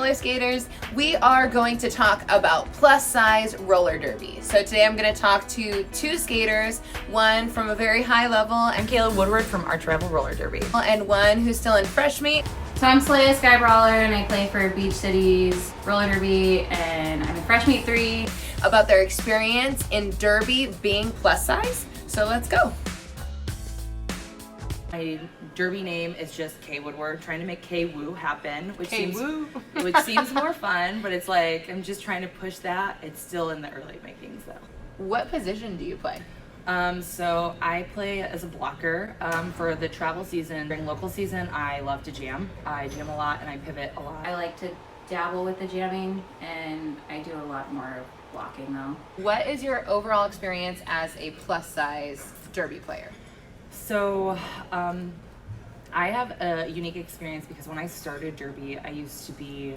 roller skaters. We are going to talk about plus size roller derby. So today I'm going to talk to two skaters, one from a very high level, and Kayla Woo from Arch Rival Roller Derby, and one who's still in fresh meat. So I'm Slaya Skybrawler and I play for Beach Cities Roller Derby, and I'm in Fresh Meat 3. About their experience in derby being plus size. So let's go. My derby name is just Kay Woodward, trying to make Kay Woo happen, which seems more fun, but it's like I'm just trying to push that. It's still in the early makings though. What position do you play? So I play as a blocker. For the travel season, during local season, I love to jam. I jam a lot and I pivot a lot. I like to dabble with the jamming, and I do a lot more blocking though. What is your overall experience as a plus size derby player? So, I have a unique experience because when I started derby, I used to be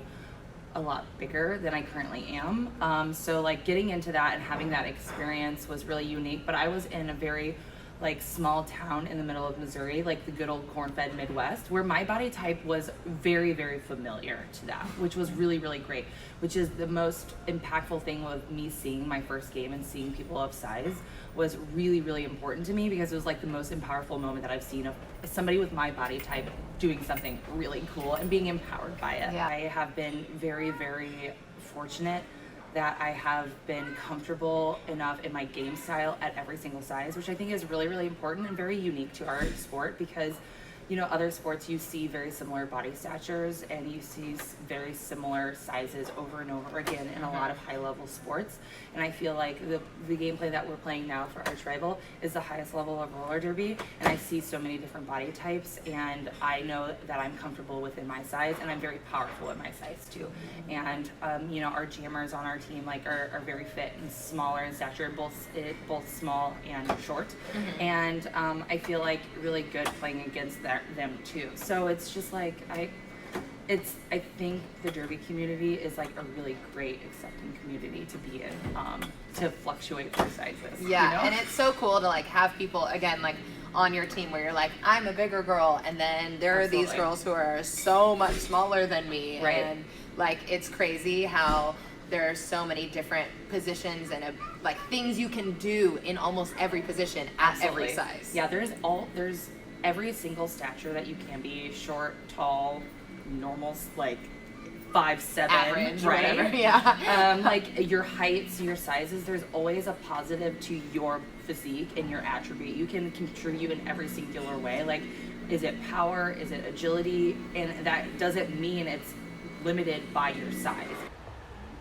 a lot bigger than I currently am. So like getting into that and having that experience was really unique, but I was in a very like small town in the middle of Missouri, like the good old corn-fed Midwest, where my body type was very, very familiar to that, which was really, really great, which is the most impactful thing with me seeing my first game and seeing people of size was really, really important to me because it was like the most powerful moment that I've seen of somebody with my body type doing something really cool and being empowered by it. Yeah. I have been very, very fortunate that I have been comfortable enough in my game style at every single size, which I think is really, really important and very unique to our sport because, you know, other sports you see very similar body statures and you see very similar sizes over and over again in a lot of high level sports. And I feel like the gameplay that we're playing now for Arch Rival is the highest level of roller derby. And I see so many different body types and I know that I'm comfortable within my size and I'm very powerful in my size too. And, you know, our jammers on our team like are very fit and smaller in stature, both small and short. And I feel like really good playing against them too. So it's just like I think the derby community is like a really great accepting community to be in, to fluctuate for sizes. Yeah, you know? and it's so cool to like have people again like on your team where you're like, I'm a bigger girl, and then there are these girls who are so much smaller than me, Right. And like it's crazy how there are so many different positions and like things you can do in almost every position at every size. Yeah, there's every single stature that you can be: short, tall, normal, like 5'7", average, right? Whatever. Yeah. Like your heights, your sizes, there's always a positive to your physique and your attribute. You can contribute in every singular way. Like, is it power? Is it agility? And that doesn't mean it's limited by your size.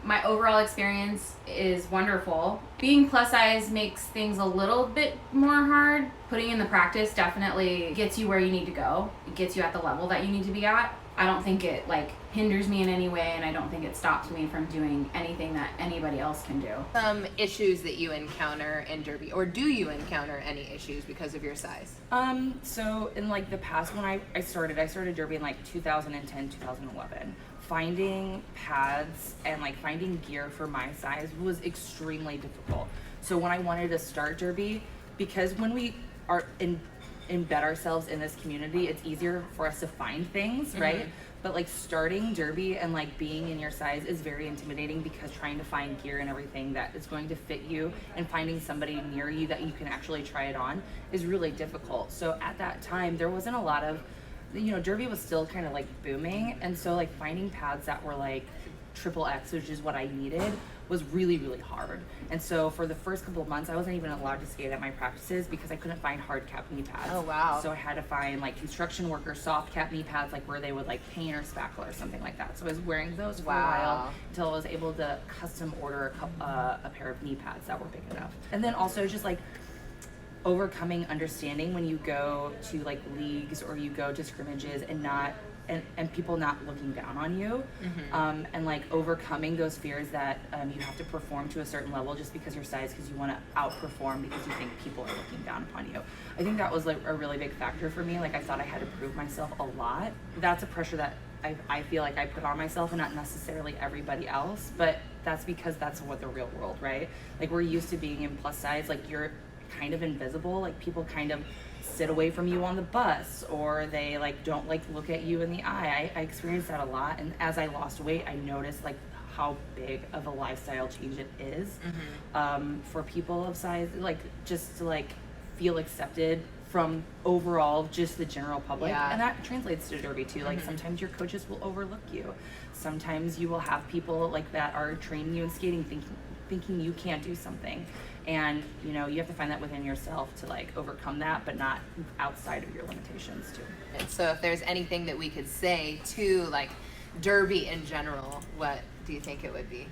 My overall experience is wonderful. Being plus size makes things a little bit more hard. Putting in the practice definitely gets you where you need to go. It gets you at the level that you need to be at. I don't think it like hinders me in any way, and I don't think it stops me from doing anything that anybody else can do. Some issues that you encounter in derby, or do you encounter any issues because of your size? So in like the past when I started derby in like 2010, 2011. Finding pads and like finding gear for my size was extremely difficult. So when I wanted to start derby, because when we are embed ourselves in this community, it's easier for us to find things, right? But like starting derby and like being in your size is very intimidating because trying to find gear and everything that is going to fit you and finding somebody near you that you can actually try it on is really difficult. So at that time, there wasn't a lot of, you know, derby was still kind of like booming, and so like finding pads that were like XXX, which is what I needed, was really, really hard. And so for the first couple of months, I wasn't even allowed to skate at my practices because I couldn't find hard cap knee pads. Oh wow. So I had to find like construction worker soft cap knee pads, like where they would like paint or spackle or something like that. So I was wearing those for a while until I was able to custom order a pair of knee pads that were big enough. And then also just like overcoming understanding when you go to like leagues or you go to scrimmages and people not looking down on you, and like overcoming those fears that you have to perform to a certain level just because your size, because you want to outperform because you think people are looking down upon you. I think that was like a really big factor for me. Like I thought I had to prove myself a lot. That's a pressure that I feel like I put on myself and not necessarily everybody else, but that's because that's what the real world, right? Like we're used to being in plus size, like you're kind of invisible, like people kind of sit away from you on the bus, or they like don't like look at you in the eye. I experienced that a lot, and as I lost weight, I noticed like how big of a lifestyle change it is for people of size, like just to like feel accepted from overall just the general public. And that translates to derby too. Like sometimes your coaches will overlook you, sometimes you will have people like that are training you in skating thinking you can't do something, and you know, you have to find that within yourself to like overcome that, but not outside of your limitations too. And so if there's anything that we could say to like derby in general, what do you think it would be?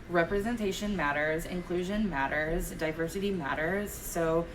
Representation matters, inclusion matters, diversity matters. So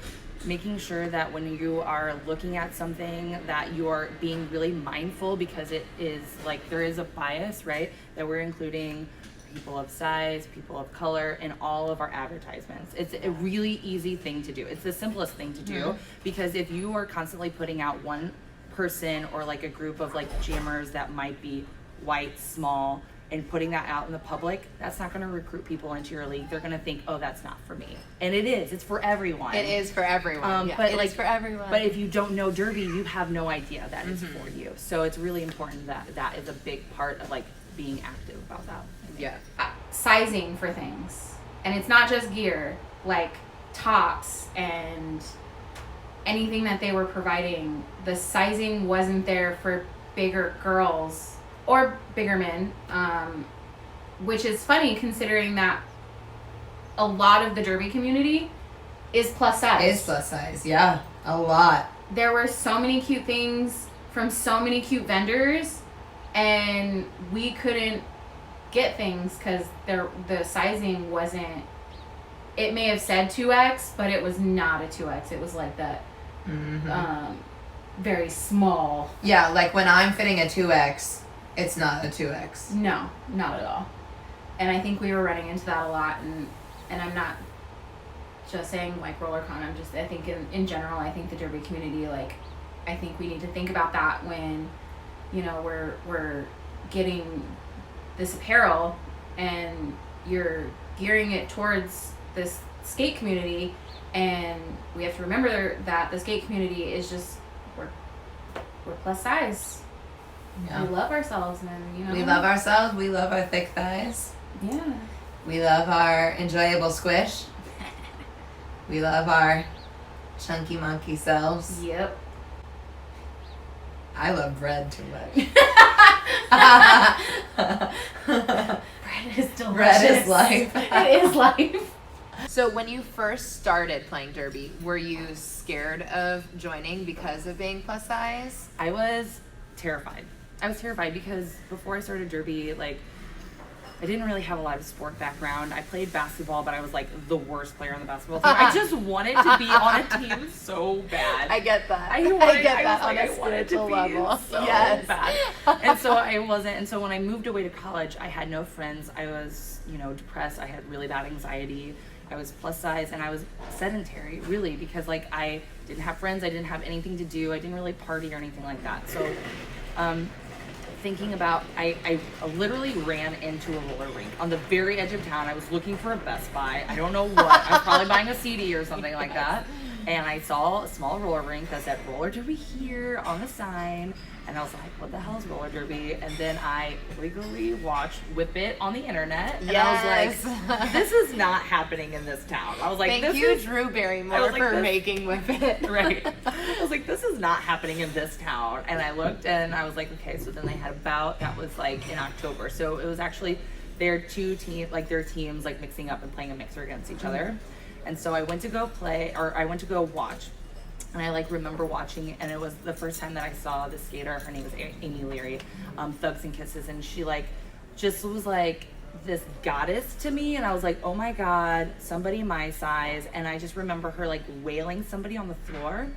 making sure that when you are looking at something that you're being really mindful, because it is like there is a bias, right, that we're including people of size, people of color in all of our advertisements. It's a really easy thing to do. It's the simplest thing to do, because if you are constantly putting out one person or like a group of like jammers that might be white, small, and putting that out in the public, that's not going to recruit people into your league. They're going to think, oh, that's not for me. And it is. It's for everyone. It is for everyone. But it like, is for everyone. But if you don't know derby, you have no idea that it's for you. So it's really important that that is a big part of like being active about that. Yeah. Sizing for things. And it's not just gear, like tops and anything that they were providing. The sizing wasn't there for bigger girls or bigger men, which is funny considering that a lot of the derby community is plus size. Is plus size, yeah, a lot. There were so many cute things from so many cute vendors, and we couldn't get things because the sizing wasn't. It may have said 2X, but it was not a 2X. It was like that, very small. Yeah, like when I'm fitting a 2X. It's not a 2X. No, not at all. And I think we were running into that a lot, and I'm not just saying like RollerCon, I think in general, I think the derby community, like, I think we need to think about that when, you know, we're getting this apparel and you're gearing it towards this skate community, and we have to remember that the skate community is just, we're plus size. Yeah. We love ourselves, and you know. We love ourselves. We love our thick thighs. Yeah. We love our enjoyable squish. We love our chunky monkey selves. Yep. I love bread too much. Bread is delicious. Bread is life. It is life. So when you first started playing derby, were you scared of joining because of being plus size? I was terrified. I was terrified because before I started derby, like, I didn't really have a lot of sport background. I played basketball, but I was like the worst player on the basketball team. I just wanted to be on a team so bad. I get that. I wanted to be so bad. And so I wasn't. And so when I moved away to college, I had no friends. I was, you know, depressed. I had really bad anxiety. I was plus size, and I was sedentary, really, because like I didn't have friends. I didn't have anything to do. I didn't really party or anything like that. So thinking about, I literally ran into a roller rink on the very edge of town. I was looking for a Best Buy. I don't know what. I was probably buying a CD or something like that. And I saw a small roller rink that said roller derby here on the sign. And I was like, what the hell is roller derby? And then I legally watched Whip It on the internet. And I was like, this is not happening in this town. I was like, Thank you, Drew Barrymore, for making Whip It. Right. I was like, this is not happening in this town. And I looked and I was like, okay, so then they had a bout that was like in October. So it was actually their teams like mixing up and playing a mixer against each other. And so I went to go watch. And I like remember watching it, and it was the first time that I saw the skater. Her name was Amy Leary, Thugs and Kisses, and she like just was like this goddess to me. And I was like, oh my god, somebody my size. And I just remember her like wailing somebody on the floor,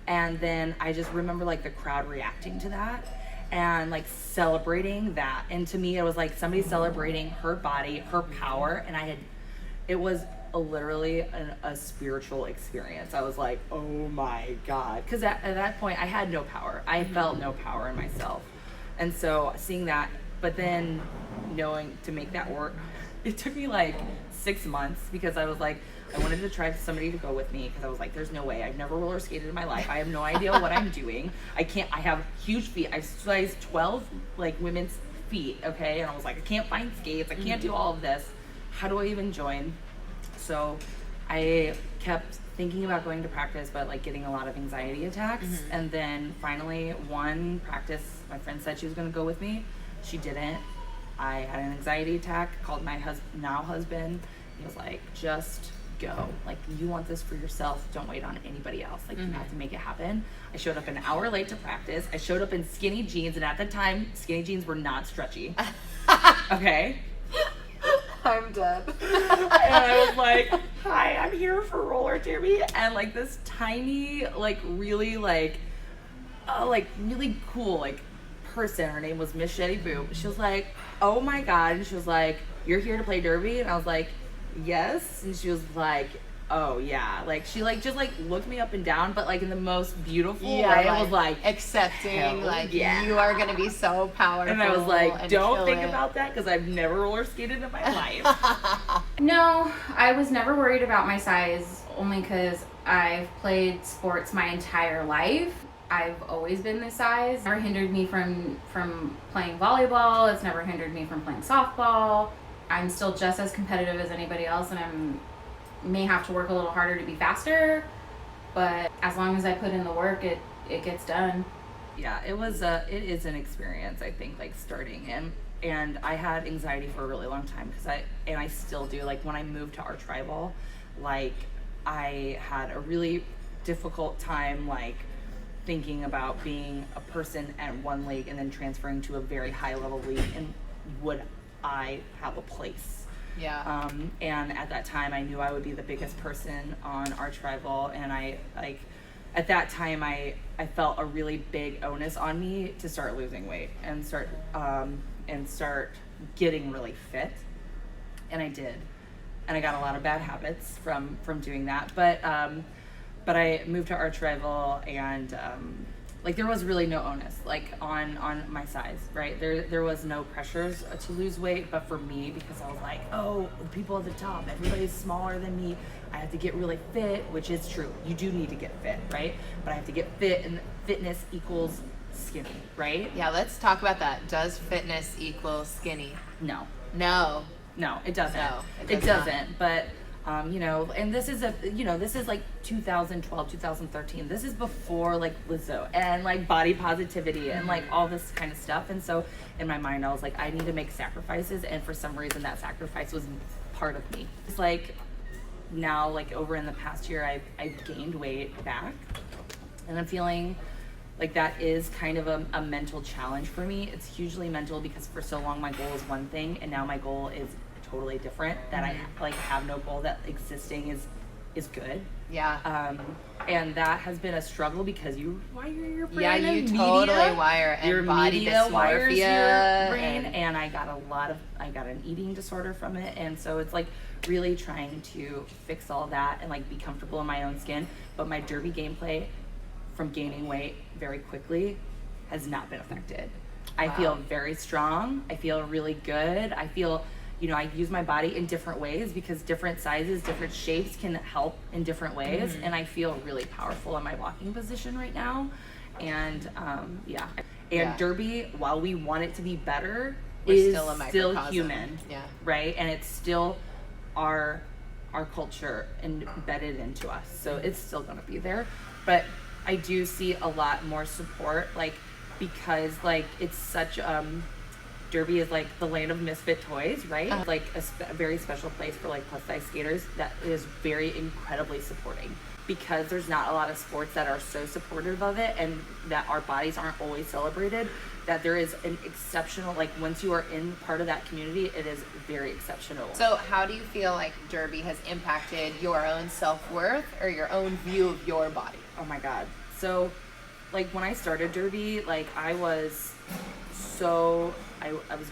and then I just remember like the crowd reacting to that and like celebrating that. And to me, it was like somebody celebrating her body, her power, and it was literally a spiritual experience. I was like, oh my god, because at that point I had no power. I felt no power in myself. And so seeing that, but then knowing to make that work, it took me like 6 months, because I was like, I wanted to try somebody to go with me because I was like, there's no way. I've never roller skated in my life. I have no idea what I'm doing. I have huge feet. I size 12 like women's feet, okay? And I was like, I can't find skates. I can't do all of this. How do I even join? So I kept thinking about going to practice, but like getting a lot of anxiety attacks. And then finally one practice, my friend said she was going to go with me. She didn't. I had an anxiety attack, called my now husband. He was like, just go. Like, you want this for yourself. Don't wait on anybody else. Like, you have to make it happen. I showed up an hour late to practice. I showed up in skinny jeans, and at the time, skinny jeans were not stretchy. Okay? I'm dead. And I was like, hi, I'm here for roller derby. And like this tiny, like really really cool, like person, her name was Miss Shetty Boo. She was like, oh my God. And she was like, you're here to play derby? And I was like, yes. And she was like, oh yeah. Like she like just like looked me up and down, but like in the most beautiful way. I was like accepting, like you are gonna be so powerful. And I was like, don't think about that because I've never roller skated in my life. No, I was never worried about my size, only because I've played sports my entire life. I've always been this size. It never hindered me from playing volleyball. It's never hindered me from playing softball. I'm still just as competitive as anybody else, and I may have to work a little harder to be faster, but as long as I put in the work, it gets done. Yeah, it is an experience, I think, like starting and I had anxiety for a really long time because I still do. Like when I moved to our tribal, like I had a really difficult time like thinking about being a person at one league and then transferring to a very high level league, and would I have a place? Yeah. And at that time I knew I would be the biggest person on our tribal, and I like at that time I felt a really big onus on me to start losing weight and start getting really fit. And I did. And I got a lot of bad habits from doing that. But I moved to arch rival, and like there was really no onus like on my size, right? There was no pressures to lose weight, but for me, because I was like, oh, the people at the top, everybody's smaller than me, I have to get really fit, which is true. You do need to get fit, right? But I have to get fit, and fitness equals skinny, right? Yeah, let's talk about that. Does fitness equal skinny? No, it doesn't. No, it doesn't. But you know, and this is like 2012, 2013. This is before like Lizzo and like body positivity and like all this kind of stuff. And so in my mind, I was like, I need to make sacrifices. And for some reason, that sacrifice was part of me. It's like now, like over in the past year, I've gained weight back, and I'm feeling like that is kind of a mental challenge for me. It's hugely mental because for so long my goal is one thing, and now my goal is totally different. That I like have no goal, that existing is good. Yeah. And that has been a struggle because you wire your brain. Yeah, you totally wire, and your body media wires your dysmorphia brain, and I got an eating disorder from it, and so it's like really trying to fix all that and like be comfortable in my own skin. But my derby gameplay from gaining weight very quickly has not been affected. I feel very strong. I feel really good. I feel, you know, I use my body in different ways because different sizes, different shapes can help in different ways. And I feel really powerful in my walking position right now. And derby, while we want it to be better, is still human. Yeah. Right? And it's still our culture embedded into us. So it's still gonna be there. But I do see a lot more support, like, because like it's such derby is like the land of misfit toys, right? Like a very special place for like plus size skaters that is very incredibly supporting, because there's not a lot of sports that are so supportive of it, and that our bodies aren't always celebrated, that there is an exceptional, like once you are in part of that community, it is very exceptional. So how do you feel like derby has impacted your own self-worth or your own view of your body? Oh my God. So like when I started derby, like I was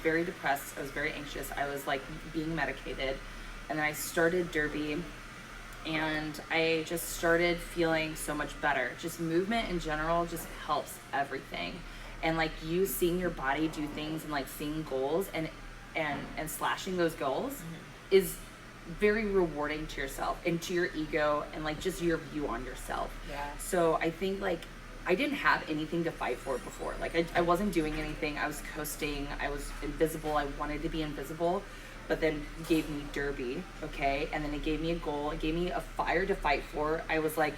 very depressed. I was very anxious. I was like being medicated. And then I started derby, and I just started feeling so much better. Just movement in general just helps everything. And like you seeing your body do things and like seeing goals and slashing those goals is very rewarding to yourself and to your ego and like just your view on yourself. Yeah. So I think like I didn't have anything to fight for before. Like I wasn't doing anything. I was coasting. I was invisible. I wanted to be invisible. But then he gave me derby, okay? And then it gave me a goal. It gave me a fire to fight for. I was like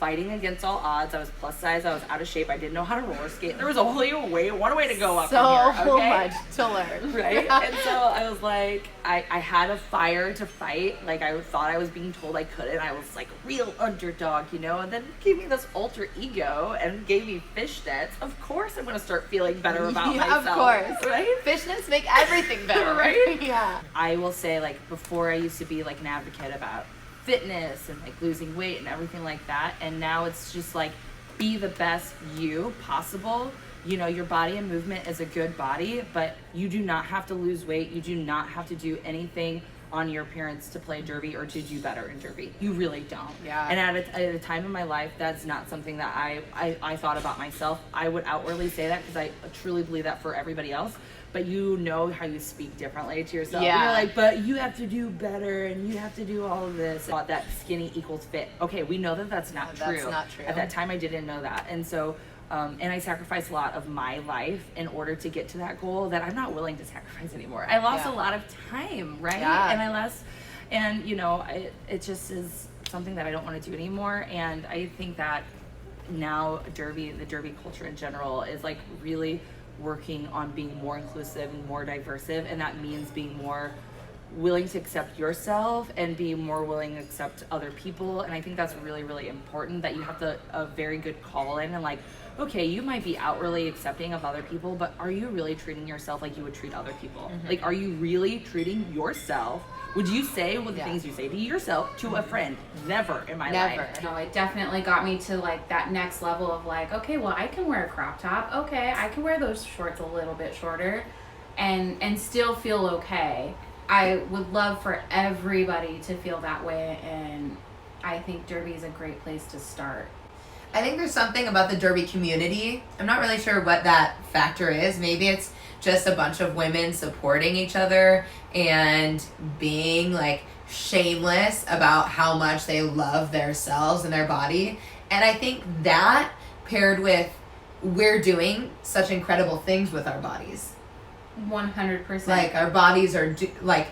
fighting against all odds. I was plus size. I was out of shape. I didn't know how to roller skate. There was only one way to go up so from here, okay? much to learn. Right? And so I was like, I had a fire to fight. Like I thought I was being told I couldn't. I was like a real underdog, you know? And then gave me this alter ego and gave me fishnets. Of course I'm going to start feeling better about myself. Of course. Right? Fishnets make everything better. Right? Yeah. I will say, like, before I used to be like an advocate about fitness and like losing weight and everything like that, and now it's just like be the best you possible. You know, your body and movement is a good body, but you do not have to lose weight. You do not have to do anything on your appearance to play derby or to do better in derby. You really don't. Yeah. And at a time in my life, that's not something that I thought about myself. I would outwardly say that because I truly believe that for everybody else. But you know how you speak differently to yourself. Yeah. You're like, but you have to do better and you have to do all of this. That skinny equals fit. Okay, we know that that's not true. That's not true. At that time, I didn't know that. And so, and I sacrificed a lot of my life in order to get to that goal that I'm not willing to sacrifice anymore. I lost a lot of time, right? Yeah. And you know, it just is something that I don't want to do anymore. And I think that now the derby culture in general is like really working on being more inclusive and more diversive, and that means being more willing to accept yourself and be more willing to accept other people. And I think that's really, really important, that you have a very good call in and like, okay, you might be outwardly accepting of other people, but are you really treating yourself like you would treat other people? Mm-hmm. Like, are you really treating yourself? Would you say the things you say to yourself to a friend? Never in my life. No, it definitely got me to like that next level of like, okay, well, I can wear a crop top. Okay, I can wear those shorts a little bit shorter and still feel okay. I would love for everybody to feel that way, and I think derby is a great place to start. I think there's something about the derby community. I'm not really sure what that factor is. Maybe it's just a bunch of women supporting each other and being like shameless about how much they love themselves and their body. And I think that paired with we're doing such incredible things with our bodies. 100%. Like our bodies are like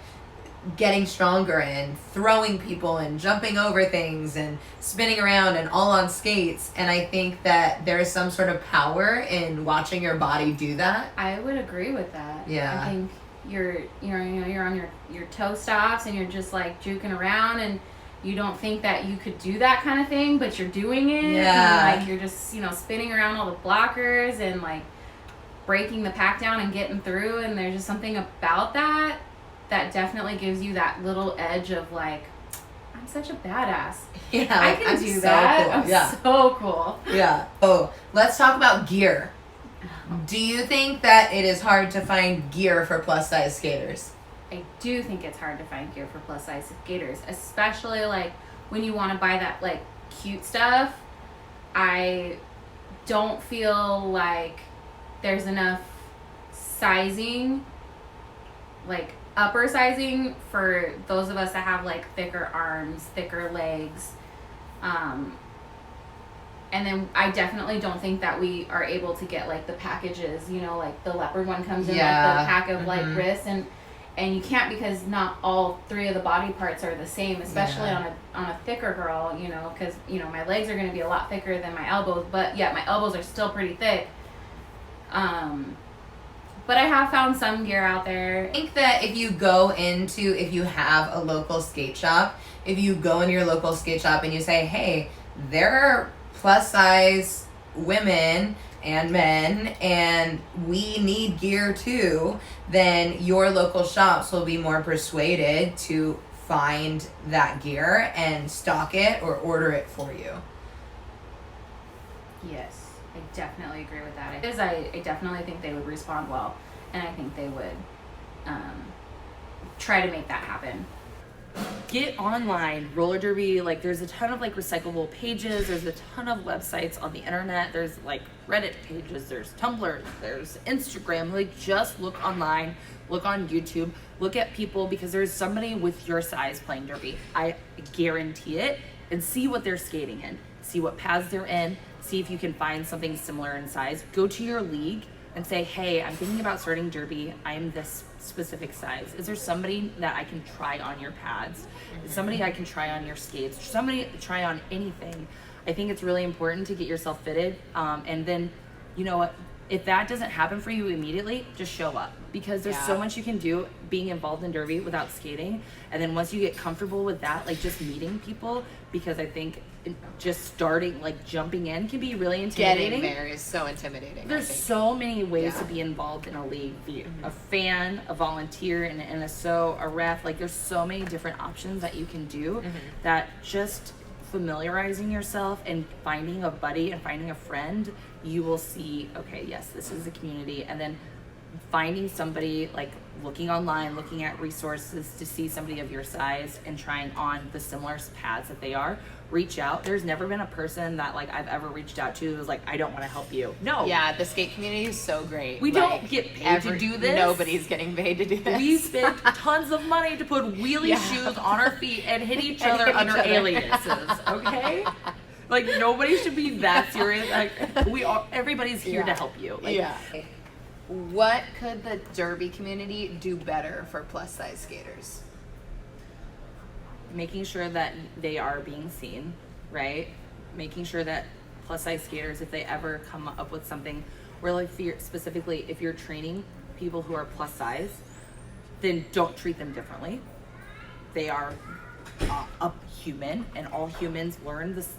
getting stronger and throwing people and jumping over things and spinning around and all on skates. And I think that there is some sort of power in watching your body do that. I would agree with that. Yeah. I think you're on your toe stops and you're just like juking around and you don't think that you could do that kind of thing, but you're doing it. Yeah. And like you're just, spinning around all the blockers and like breaking the pack down and getting through, and there's just something about that definitely gives you that little edge of like, I'm such a badass. Yeah, I can I'm do so that. cool. I'm so cool. Yeah. Oh, let's talk about gear. Do you think that it is hard to find gear for plus size skaters? I do think it's hard to find gear for plus size skaters, especially like when you want to buy that like cute stuff. I don't feel like there's enough sizing, like upper sizing, for those of us that have like thicker arms, thicker legs. And then I definitely don't think that we are able to get like the packages, like the leopard one comes in like the pack of like wrists, and you can't, because not all three of the body parts are the same, especially on a thicker girl, because my legs are going to be a lot thicker than my elbows, but yeah, my elbows are still pretty thick. But I have found some gear out there. I think that if you have a local skate shop, if you go into your local skate shop and you say, hey, there are plus size women and men and we need gear too, then your local shops will be more persuaded to find that gear and stock it or order it for you. Yes, I definitely agree with that. I definitely think they would respond well, and I think they would try to make that happen. get online. Roller derby, like there's a ton of like recyclable pages, there's a ton of websites on the internet, there's like Reddit pages, there's Tumblr, there's Instagram. Like just look online, look on YouTube, look at people, because there's somebody with your size playing derby, I guarantee it. And see what they're skating in, see what paths they're in, see if you can find something similar in size. Go to your league and say, hey, I'm thinking about starting derby, I'm this specific size. Is there somebody that I can try on your pads? Is somebody I can try on your skates? Somebody try on anything? I think it's really important to get yourself fitted. And then, you know what, if that doesn't happen for you immediately, just show up, because there's so much you can do being involved in derby without skating. And then once you get comfortable with that, like just meeting people, because I think just starting, like jumping in can be really intimidating. Getting there is so intimidating. There's so many ways to be involved in a league. Be a fan, a volunteer, an NSO, a ref. Like there's so many different options that you can do that just familiarizing yourself and finding a buddy and finding a friend, you will see, okay, yes, this is a community. And then finding somebody, like looking online, looking at resources to see somebody of your size and trying on the similar paths that they are. Reach out. There's never been a person that like I've ever reached out to who was like, I don't want to help you. No. Yeah, the skate community is so great. We don't get paid to do this. Nobody's getting paid to do this. We spent tons of money to put wheelie shoes on our feet and hit each other under aliases. Okay? Like nobody should be that serious. Like everybody's here to help you. Like, What could the derby community do better for plus size skaters? Making sure that they are being seen, right? Making sure that plus size skaters, if they ever come up with something where like specifically if you're training people who are plus size, then don't treat them differently. They are a human, and all humans learn this.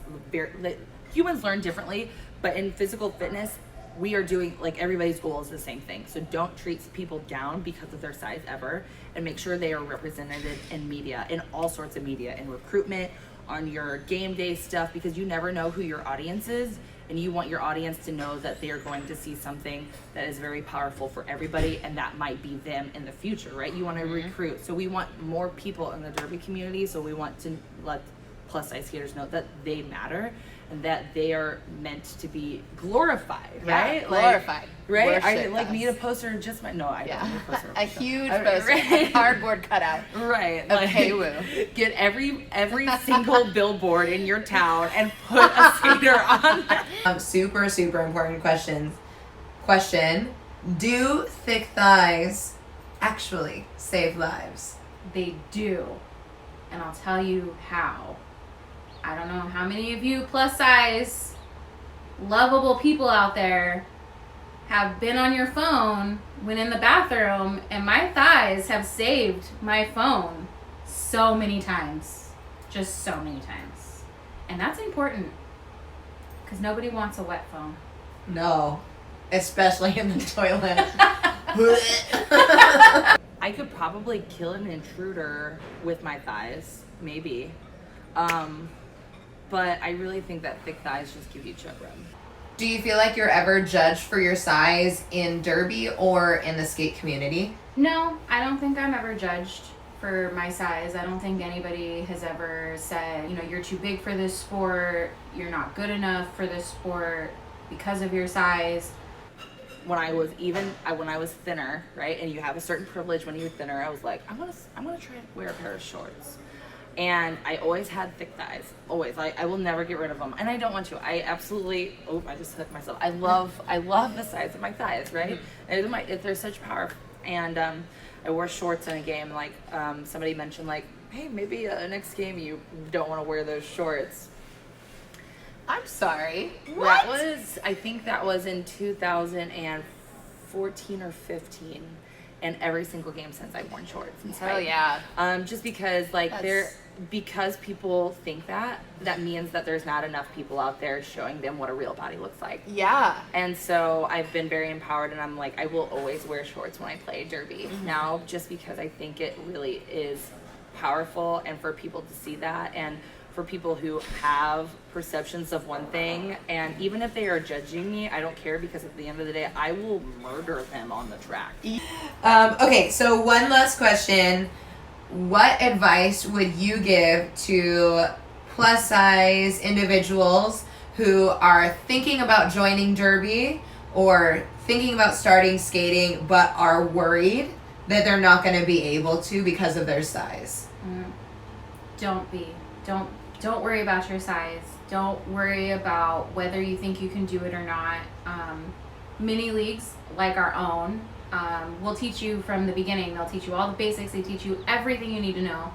Humans learn differently, but in physical fitness, we are doing, like, everybody's goal is the same thing. So don't treat people down because of their size ever, and make sure they are represented in media, in all sorts of media, in recruitment, on your game day stuff, because you never know who your audience is, and you want your audience to know that they are going to see something that is very powerful for everybody, and that might be them in the future, right? You want to recruit. So we want more people in the derby community, so we want to let plus size skaters know that they matter and that they are meant to be glorified, right? Glorified. Right? I like need a poster just my, no, I don't need a poster. A huge poster, a cardboard cutout. Right. Of Kayla Woo. Get every single billboard in your town and put a skater on that. Super, super important question. Do thick thighs actually save lives? They do. And I'll tell you how. I don't know how many of you plus size, lovable people out there have been on your phone when in the bathroom, and my thighs have saved my phone so many times. Just so many times. And that's important, because nobody wants a wet phone. No. Especially in the toilet. I could probably kill an intruder with my thighs, maybe. But I really think that thick thighs just give you chug room. Do you feel like you're ever judged for your size in derby or in the skate community? No, I don't think I'm ever judged for my size. I don't think anybody has ever said, you know, you're too big for this sport, you're not good enough for this sport because of your size. When I was thinner, right, and you have a certain privilege when you're thinner, I was like, I'm gonna try to wear a pair of shorts. And I always had thick thighs, always. I will never get rid of them, and I don't want to. I absolutely, I just hooked myself. I love the size of my thighs, right? And they're such power. And I wore shorts in a game. Like somebody mentioned, like, hey, maybe next game you don't want to wear those shorts. I'm sorry. What? I think that was in 2014 or 15. And every single game since I've worn shorts. Hell yeah. Just because because people think that means that there's not enough people out there showing them what a real body looks like. Yeah. And so I've been very empowered, and I'm like, I will always wear shorts when I play derby now, just because I think it really is powerful, and for people to see that, and for people who have perceptions of one thing, and even if they are judging me, I don't care, because at the end of the day, I will murder them on the track. Okay, so one last question. what advice would you give to plus size individuals who are thinking about joining derby or thinking about starting skating but are worried that they're not going to be able to because of their size? Don't worry about your size. Don't worry about whether you think you can do it or not. Mini leagues like our own will teach you from the beginning. They'll teach you all the basics. They teach you everything you need to know.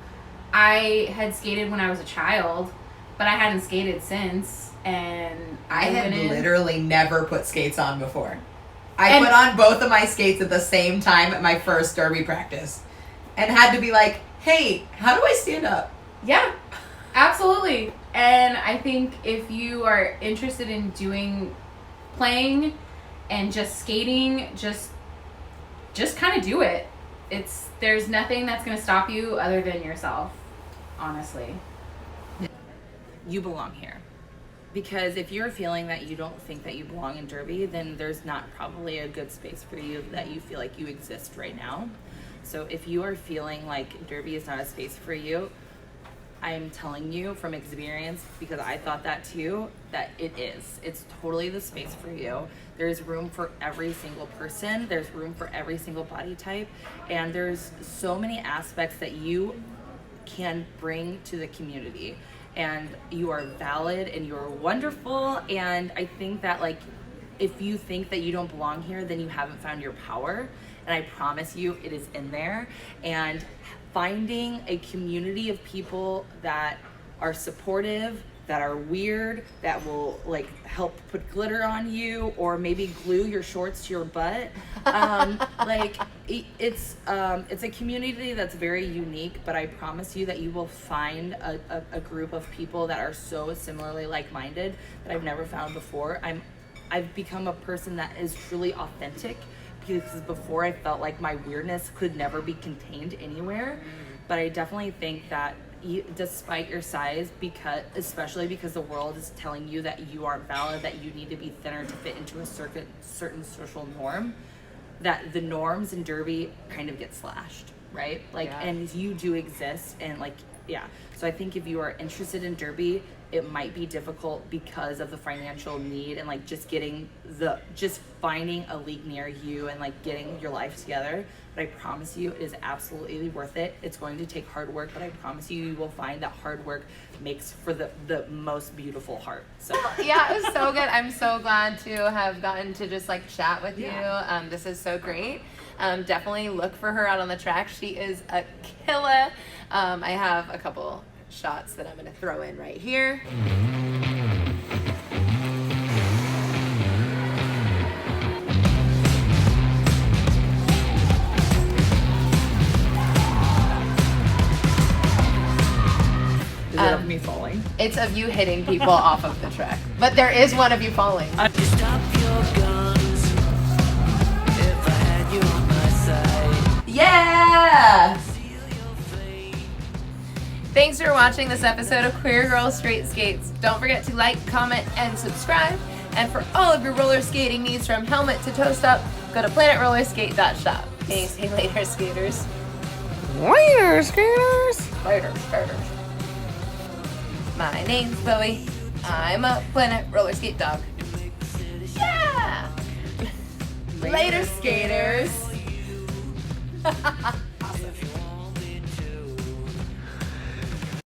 I had skated when I was a child, but I hadn't skated since. And I had literally never put skates on before. I put on both of my skates at the same time at my first derby practice and had to be like, hey, how do I stand up? Yeah, absolutely. And I think if you are interested in playing and just skating, just kind of do it. There's nothing that's going to stop you other than yourself, honestly. You belong here. Because if you're feeling that you don't think that you belong in derby, then there's not probably a good space for you that you feel like you exist right now. So if you are feeling like derby is not a space for you, I'm telling you from experience, because I thought that too, that it is. It's totally the space for you. There's room for every single person. There's room for every single body type. And there's so many aspects that you can bring to the community. And you are valid and you're wonderful. And I think that, like, if you think that you don't belong here, then you haven't found your power. And I promise you it is in there. And finding a community of people that are supportive, that are weird, that will like help put glitter on you or maybe glue your shorts to your butt. It's a community that's very unique, but I promise you that you will find a group of people that are so similarly like-minded that I've never found before. I've become a person that is truly authentic, because before I felt like my weirdness could never be contained anywhere. But I definitely think that despite your size, especially because the world is telling you that you aren't valid, that you need to be thinner to fit into a certain social norm, that the norms in derby kind of get slashed, right? And you do exist, and so I think if you are interested in derby, it might be difficult because of the financial need and just finding a league near you and getting your life together. But I promise you it is absolutely worth it. It's going to take hard work, but I promise you will find that hard work makes for the most beautiful heart. So yeah, it was so good. I'm so glad to have gotten to just chat with you. This is so great. Definitely look for her out on the track. She is a killer. I have a couple shots that I'm going to throw in right here. Is it of me falling? It's of you hitting people off of the track. But there is one of you falling. Stop your guns if I had you on my side. Yeah! Thanks for watching this episode of Queer Girl Straight Skates. Don't forget to like, comment, and subscribe. And for all of your roller skating needs from helmet to toe stop, go to planetrollerskate.shop. Thanks, see you later, skaters. Later, skaters. Later, skaters. My name's Bowie. I'm a Planet Roller Skate Dog. Yeah! Later, skaters.